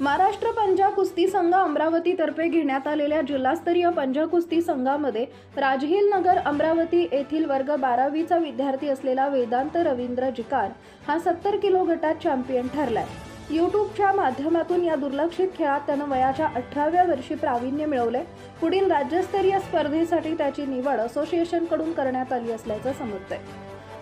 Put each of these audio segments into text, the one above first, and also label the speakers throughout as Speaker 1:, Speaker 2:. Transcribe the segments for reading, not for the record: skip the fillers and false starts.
Speaker 1: महाराष्ट्र पंजा कुस्ती संघ अमरावती तर्फे घेण्यात आलेल्या जिल्हास्तरीय पंजा कुस्ती संघामध्ये राजहिल नगर अमरावती येथील वर्ग 12वीचा विद्यार्थी असलेला वेदांत रवींद्र जिकार हा 70 किलो गटात चॅम्पियन ठरलाय। यूट्यूबच्या माध्यमातून या दुर्लक्षित खेळात त्यानं वयाच्या 18व्या वर्षी प्रावीण्य मिळवले। पुढील राज्यस्तरीय स्पर्धेसाठी त्याची निवड असोसिएशनकडून करण्यात आली असल्याचं समजतंय।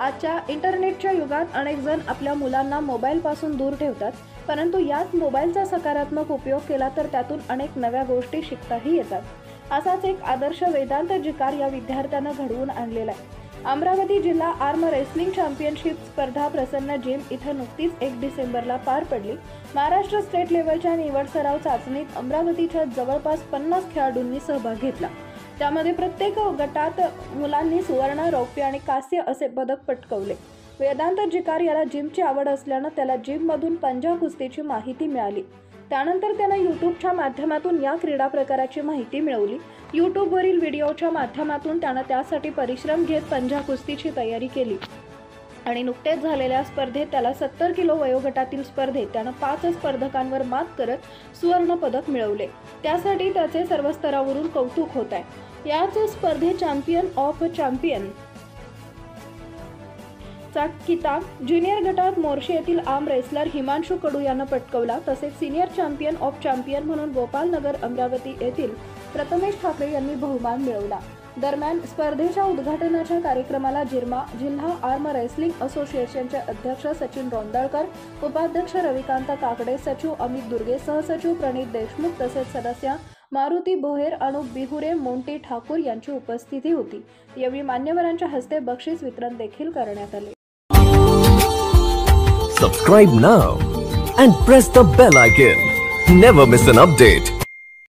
Speaker 1: आजच्या इंटरनेटच्या युगात अनेक जण आपल्या मुलांना मोबाईलपासून दूर ठेवतात, परंतु याच मोबाईलचा सकारात्मक उपयोग केला तर त्यातून अनेक नव्या गोष्टी शिकताही येतात। असाच एक आदर्श वेदांत जिकार या विद्यार्थ्यानं घडवून आणलेला आहे। अमरावती जिल्हा आर्म रेसलिंग चॅम्पियनशिप स्पर्धा प्रसन्न जिम इथं नुकतीच 1 डिसेंबरला पार पडली। महाराष्ट्र स्टेट लेव्हलच्या निवड सराव चाचणीत अमरावतीच्या जवळपास 50 खेळाडूंनी सहभाग घेतला। त्यामध्ये प्रत्येक गटात मुलांनी सुवर्ण, रौप्य आणि कांस्य असे पदक पटकावले। वेदांत जिकार याला जिमची आवड असल्याने त्याला जिममधून पंजा कुस्तीची माहिती मिळाली। त्यानंतर त्याने यूट्यूबच्या माध्यमातून या क्रीडा प्रकाराची माहिती मिळवली। यूट्यूबवरील व्हिडिओच्या माध्यमातून त्याने त्यासाठी परिश्रम घेत पंजा कुस्तीची तयारी केली आणि नुकतेच झालेल्या स्पर्धेत त्याला 70 किलो वयोगटातील स्पर्धेत त्याने 5 स्पर्धकांवर मात करत सुवर्ण पदक मिळवले। त्यासाठी त्याचे सर्व स्तरावरून कौतुक होत आहे। याच स्पर्धेत चॅम्पियन ऑफ चॅम्पियन चा किताब ज्युनियर गटात मोर्शी येथील आर्म रेसलर हिमांशु कडू यानं पटकावला। तसेच सिनियर चॅम्पियन ऑफ चॅम्पियन म्हणून गोपालनगर अमरावती येथील प्रथमेश ठाकरे यांनी बहुमान मिळवला। दरम्यान स्पर्धेच्या उद्घाटनाच्या कार्यक्रमाला जिल्हा आर्म रेसलिंग असोसिएशनचे अध्यक्ष सचिन रोंदळकर, उपाध्यक्ष रविकांत काकडे, सचिव अमित दुर्गे, सहसचिव प्रणित देशमुख तसेच सदस्य मारुती बोहेर, अनुप बिहुरे, मोंटी ठाकूर यांची उपस्थिती होती। यावेळी मान्यवरांच्या हस्ते बक्षीस वितरण देखील करण्यात आले।
Speaker 2: Subscribe now and press the bell icon. Never miss an update.